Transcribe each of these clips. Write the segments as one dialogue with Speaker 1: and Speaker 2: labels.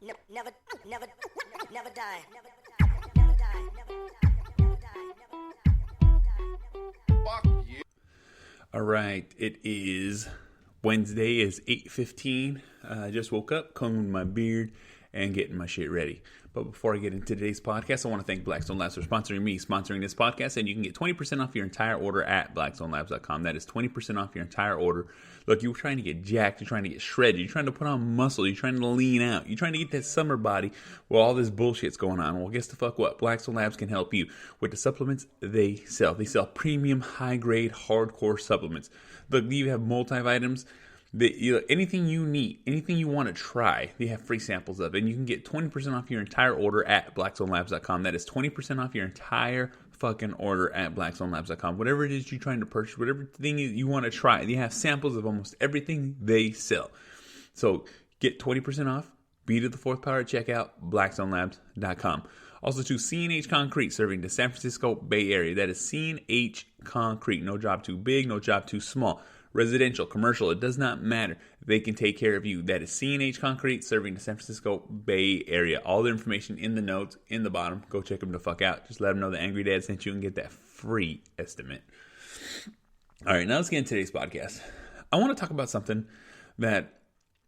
Speaker 1: never, never, never die. Never die.
Speaker 2: Fuck you.
Speaker 3: All right, it is Wednesday. Is 8:15. I just woke up, combing my beard, and getting my shit ready. But before I get into today's podcast, I want to thank Blackstone Labs for sponsoring this podcast. And you can get 20% off your entire order at blackstonelabs.com. That is 20% off your entire order. Look, you're trying to get jacked. You're trying to get shredded. You're trying to put on muscle. You're trying to lean out. You're trying to get that summer body while all this bullshit's going on. Well, guess the fuck what? Blackstone Labs can help you with the supplements they sell. They sell premium, high-grade, hardcore supplements. Look, you have multivitamins. Anything you need, anything you want to try, they have free samples of. And you can get 20% off your entire order at blackstonelabs.com. That is 20% off your entire fucking order at blackstonelabs.com. Whatever it is you're trying to purchase, whatever thing you want to try, they have samples of almost everything they sell. So get 20% off. B2the4thpower at checkout, blackstonelabs.com. Also to C&H Concrete, serving the San Francisco Bay Area. That is C&H Concrete. No job too big, no job too small. Residential, commercial, it does not matter. They can take care of you. That is C&H Concrete, serving the San Francisco Bay Area. All the information in the notes, in the bottom. Go check them the fuck out. Just let them know the Angry Dad sent you and get that free estimate. All right, now let's get into today's podcast. I want to talk about something that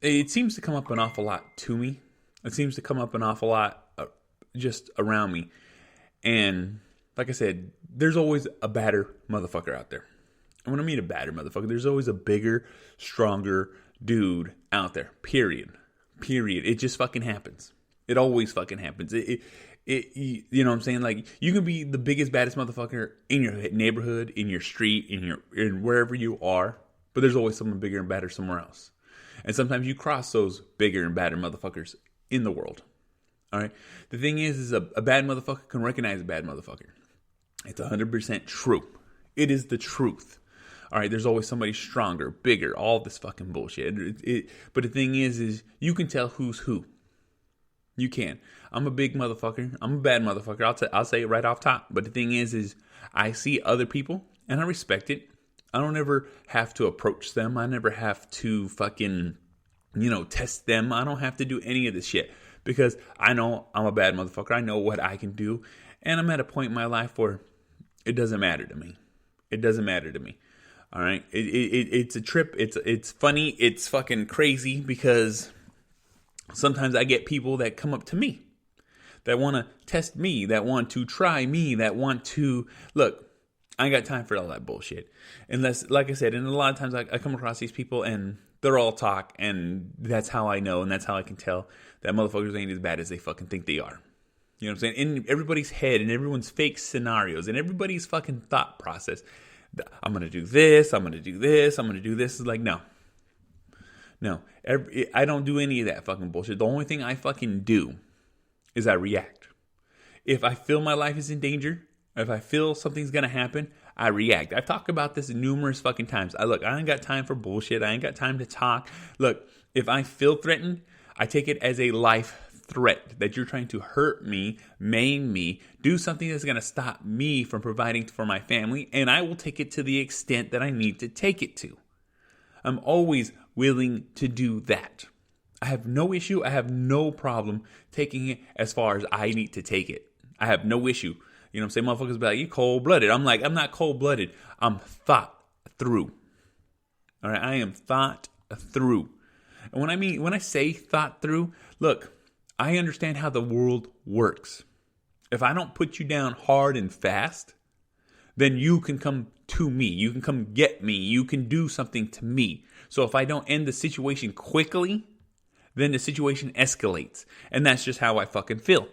Speaker 3: it seems to come up an awful lot to me. It seems to come up an awful lot just around me. And like I said, there's always a badder motherfucker out there. And when I mean a badder motherfucker, there's always a bigger, stronger dude out there. Period. It just fucking happens. It always fucking happens. You know what I'm saying? Like, you can be the biggest, baddest motherfucker in your neighborhood, in your street, in wherever you are, but there's always someone bigger and badder somewhere else. And sometimes you cross those bigger and badder motherfuckers in the world. All right? The thing is a bad motherfucker can recognize a bad motherfucker. It's 100% true. It is the truth. All right, there's always somebody stronger, bigger, all this fucking bullshit. But the thing is you can tell who's who. You can. I'm a big motherfucker. I'm a bad motherfucker. I'll say it right off top. But the thing is I see other people and I respect it. I don't ever have to approach them. I never have to fucking, test them. I don't have to do any of this shit because I know I'm a bad motherfucker. I know what I can do. And I'm at a point in my life where it doesn't matter to me. It doesn't matter to me. All right, it's a trip. It's funny. It's fucking crazy because sometimes I get people that come up to me that want to test me, that want to try me, that want to look. I ain't got time for all that bullshit. Unless, like I said, and a lot of times I come across these people and they're all talk, and that's how I know, and that's how I can tell that motherfuckers ain't as bad as they fucking think they are. You know what I'm saying? In everybody's head, and everyone's fake scenarios, and everybody's fucking thought process. I'm going to do this, I'm going to do this, I'm going to do this. It's like, no. I don't do any of that fucking bullshit. The only thing I fucking do is I react. If I feel my life is in danger, if I feel something's going to happen, I react. I've talked about this numerous fucking times. I ain't got time for bullshit. I ain't got time to talk. Look, if I feel threatened, I take it as a life threat that you're trying to hurt me, maim me, do something that's going to stop me from providing for my family, and I will take it to the extent that I need to take it to. I'm always willing to do that. I have no issue. I have no problem taking it as far as I need to take it. I have no issue. You know what I'm saying? Motherfuckers be like, you cold-blooded. I'm like, I'm not cold-blooded. I'm thought through. All right? I am thought through. And when I say thought through, look, I understand how the world works. If I don't put you down hard and fast, then you can come to me. You can come get me. You can do something to me. So if I don't end the situation quickly, then the situation escalates. And that's just how I fucking feel.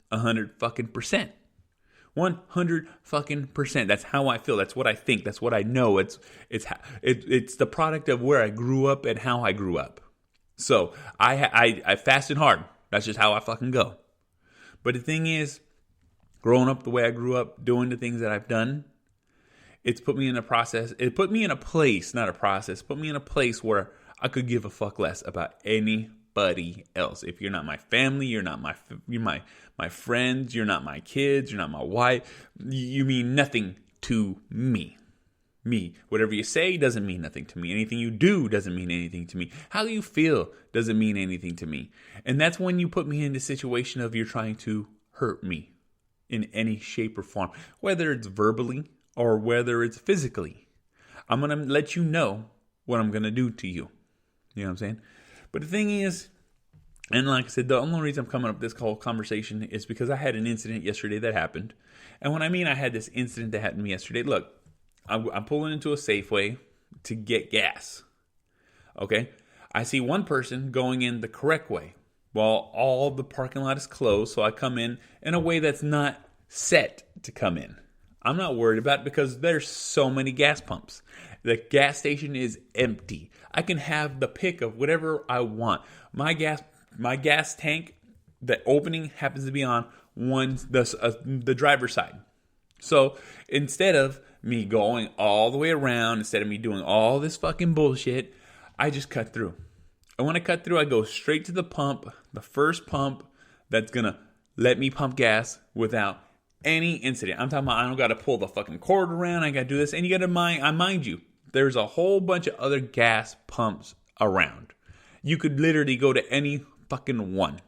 Speaker 3: 100 fucking percent. 100 fucking percent. That's how I feel. That's what I think. That's what I know. It's the product of where I grew up and how I grew up. So I fasted hard. That's just how I fucking go. But the thing is, growing up the way I grew up, doing the things that I've done, it's put me in a process. It put me in a place, not a process, put me in a place where I could give a fuck less about anybody else. If you're not my family, you're my friends, you're not my kids, you're not my wife, you mean nothing to me. Me. Whatever you say doesn't mean nothing to me. Anything you do doesn't mean anything to me. How you feel doesn't mean anything to me. And that's when you put me in the situation of you're trying to hurt me in any shape or form, whether it's verbally or whether it's physically. I'm going to let you know what I'm going to do to you. You know what I'm saying? But the thing is, and like I said, the only reason I'm coming up with this whole conversation is because I had an incident yesterday that happened. And when I mean I had this incident that happened yesterday, look, I'm pulling into a Safeway to get gas. Okay? I see one person going in the correct way while all the parking lot is closed. So I come in a way that's not set to come in. I'm not worried about it because there's so many gas pumps. The gas station is empty. I can have the pick of whatever I want. My gas tank, the opening happens to be on the driver's side. So instead of me going all the way around, instead of me doing all this fucking bullshit, I just cut through. And when I cut through, I go straight to the pump, the first pump that's going to let me pump gas without any incident. I'm talking about I don't got to pull the fucking cord around. I got to do this. And you got to mind you, there's a whole bunch of other gas pumps around. You could literally go to any fucking one.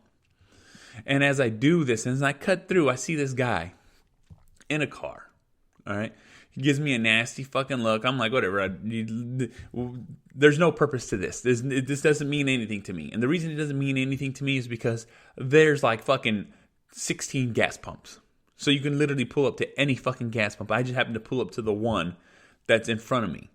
Speaker 3: And as I do this, as I cut through, I see this guy in a car. All right. He gives me a nasty fucking look. I'm like, whatever. There's no purpose to this. This doesn't mean anything to me. And the reason it doesn't mean anything to me is because there's like fucking 16 gas pumps. So you can literally pull up to any fucking gas pump. I just happen to pull up to the one that's in front of me.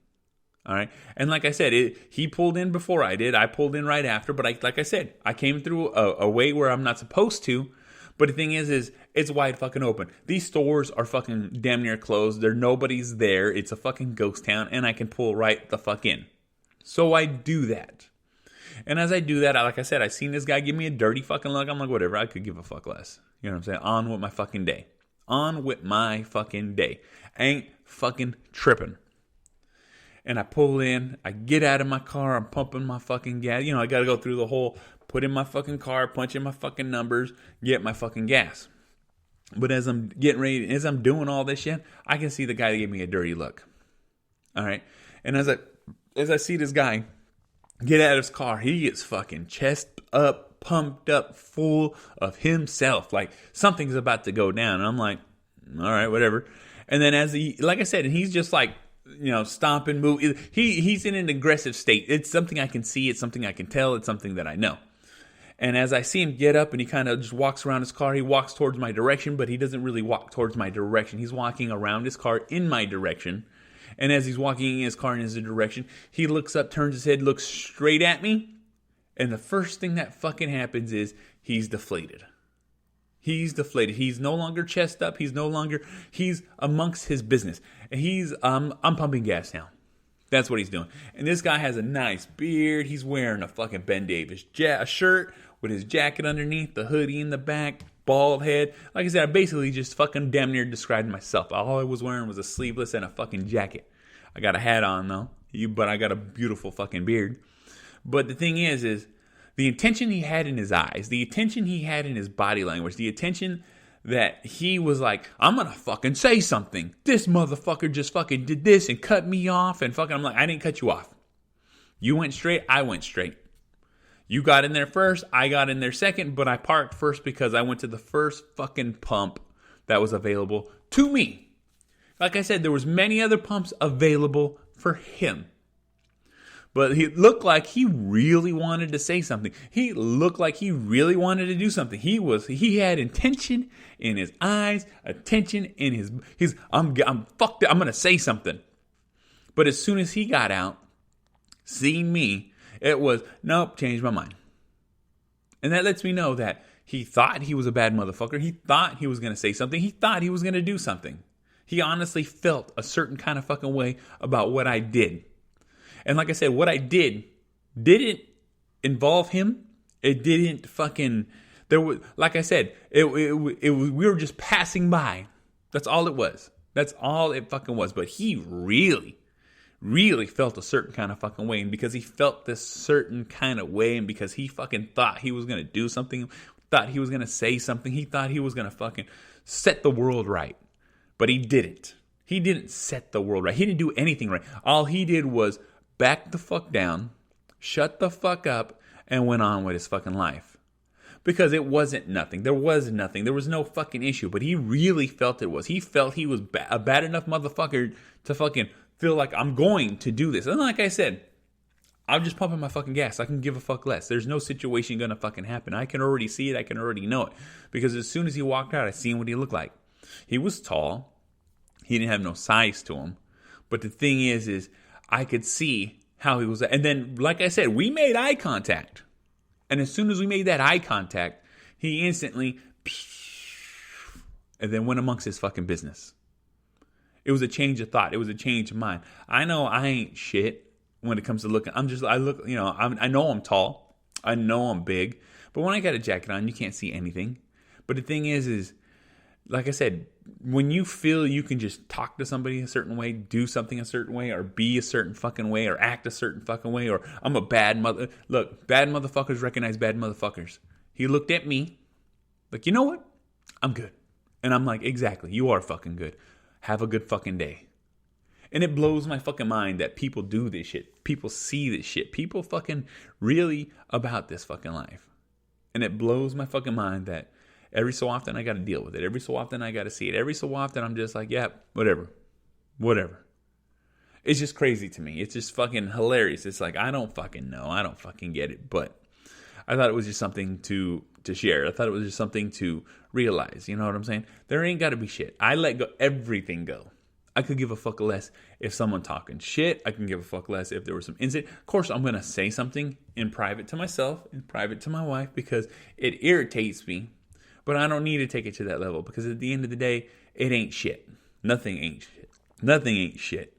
Speaker 3: All right. And like I said, he pulled in before I did. I pulled in right after. But like I said, I came through a way where I'm not supposed to. But the thing is it's wide fucking open. These stores are fucking damn near closed. Nobody's there. It's a fucking ghost town. And I can pull right the fuck in. So I do that. And as I do that, like I said, I seen this guy give me a dirty fucking look. I'm like, whatever. I could give a fuck less. You know what I'm saying? On with my fucking day. On with my fucking day. Ain't fucking tripping. And I pull in. I get out of my car. I'm pumping my fucking gas. You know, I got to go through the whole... Put in my fucking car, punch in my fucking numbers, get my fucking gas. But as I'm getting ready, as I'm doing all this shit, I can see the guy that gave me a dirty look. All right. And as I see this guy get out of his car, he gets fucking chest up, pumped up, full of himself. Like something's about to go down. And I'm like, all right, whatever. And then like I said, and he's just like, you know, stomping, move. He's in an aggressive state. It's something I can see. It's something I can tell. It's something that I know. And as I see him get up and he kind of just walks around his car, he walks towards my direction, but he doesn't really walk towards my direction. He's walking around his car in my direction. And as he's walking in his car in his direction, he looks up, turns his head, looks straight at me. And the first thing that fucking happens is he's deflated. He's deflated. He's no longer chest up. He's amongst his business. And I'm pumping gas now. That's what he's doing. And this guy has a nice beard. He's wearing a fucking Ben Davis shirt with his jacket underneath, the hoodie in the back, bald head. Like I said, I basically just fucking damn near described myself. All I was wearing was a sleeveless and a fucking jacket. I got a hat on though, but I got a beautiful fucking beard. But the thing is the attention he had in his eyes, the attention he had in his body language, the attention that he was like, I'm gonna fucking say something. This motherfucker just fucking did this and cut me off and fucking, I'm like, I didn't cut you off. You went straight, I went straight. You got in there first, I got in there second, but I parked first because I went to the first fucking pump that was available to me. Like I said, there was many other pumps available for him. But he looked like he really wanted to say something. He looked like he really wanted to do something. He had intention in his eyes, attention in his I'm fucked up. I'm going to say something. But as soon as he got out, seeing me, it was, nope, changed my mind. And that lets me know that he thought he was a bad motherfucker. He thought he was going to say something. He thought he was going to do something. He honestly felt a certain kind of fucking way about what I did. And like I said, what I didn't involve him. It didn't fucking, there was, like I said, we were just passing by. That's all it was. That's all it fucking was. But he really, really felt a certain kind of fucking way. And because he felt this certain kind of way, and because he fucking thought he was going to do something, thought he was going to say something, he thought he was going to fucking set the world right. But he didn't. He didn't set the world right. He didn't do anything right. All he did was back the fuck down, shut the fuck up, and went on with his fucking life. Because it wasn't nothing. There was nothing. There was no fucking issue. But he really felt it was. He felt he was a bad enough motherfucker to fucking feel like I'm going to do this. And like I said, I'm just pumping my fucking gas. I can give a fuck less. There's no situation gonna fucking happen. I can already see it. I can already know it. Because as soon as he walked out, I seen what he looked like. He was tall. He didn't have no size to him. But the thing is I could see how he was. And then, like I said, we made eye contact. And as soon as we made that eye contact, he instantly, and then went amongst his fucking business. It was a change of thought. It was a change of mind. I know I ain't shit when it comes to looking. I look, I know I'm tall. I know I'm big. But when I got a jacket on, you can't see anything. But the thing is, like I said, when you feel you can just talk to somebody a certain way, do something a certain way, or be a certain fucking way, or act a certain fucking way, or I'm a bad mother. Look, bad motherfuckers recognize bad motherfuckers. He looked at me like, you know what? I'm good. And I'm like, exactly, you are fucking good. Have a good fucking day. And it blows my fucking mind that people do this shit. People see this shit. People fucking really about this fucking life. And it blows my fucking mind that every so often I got to deal with it. Every so often I got to see it. Every so often I'm just like, yeah, whatever. It's just crazy to me. It's just fucking hilarious. It's like, I don't fucking know. I don't fucking get it. But I thought it was just something to share. I thought it was just something to realize. You know what I'm saying? There ain't got to be shit. I let go everything go. I could give a fuck less if someone talking shit. I can give a fuck less if there was some incident. Of course, I'm going to say something in private to myself, in private to my wife, because it irritates me. But I don't need to take it to that level, because at the end of the day, it ain't shit. Nothing ain't shit. Nothing ain't shit.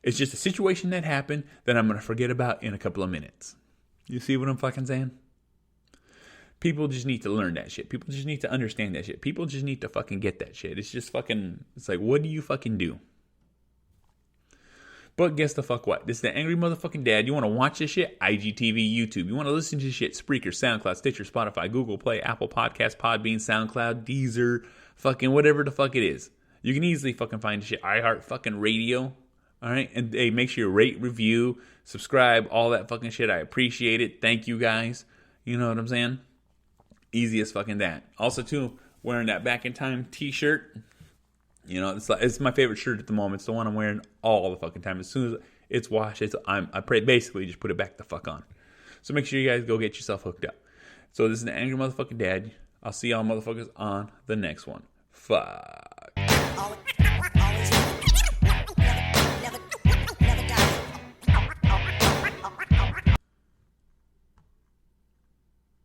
Speaker 3: It's just a situation that happened that I'm going to forget about in a couple of minutes. You see what I'm fucking saying? People just need to learn that shit. People just need to understand that shit. People just need to fucking get that shit. It's just fucking, it's like, what do you fucking do? But guess the fuck what? This is the Angry Motherfucking Dad. You want to watch this shit? IGTV, YouTube. You want to listen to this shit? Spreaker, SoundCloud, Stitcher, Spotify, Google Play, Apple Podcasts, Podbean, SoundCloud, Deezer, fucking whatever the fuck it is. You can easily fucking find this shit. iHeart fucking Radio. All right? And hey, make sure you rate, review, subscribe, all that fucking shit. I appreciate it. Thank you guys. You know what I'm saying? Easy as fucking that. Also, too, wearing that Back in Time t-shirt. You know, it's my favorite shirt at the moment. It's the one I'm wearing all the fucking time. As soon as it's washed, I basically just put it back the fuck on. So make sure you guys go get yourself hooked up. So this is the Angry Motherfucking Dad. I'll see y'all motherfuckers on the next one. Fuck.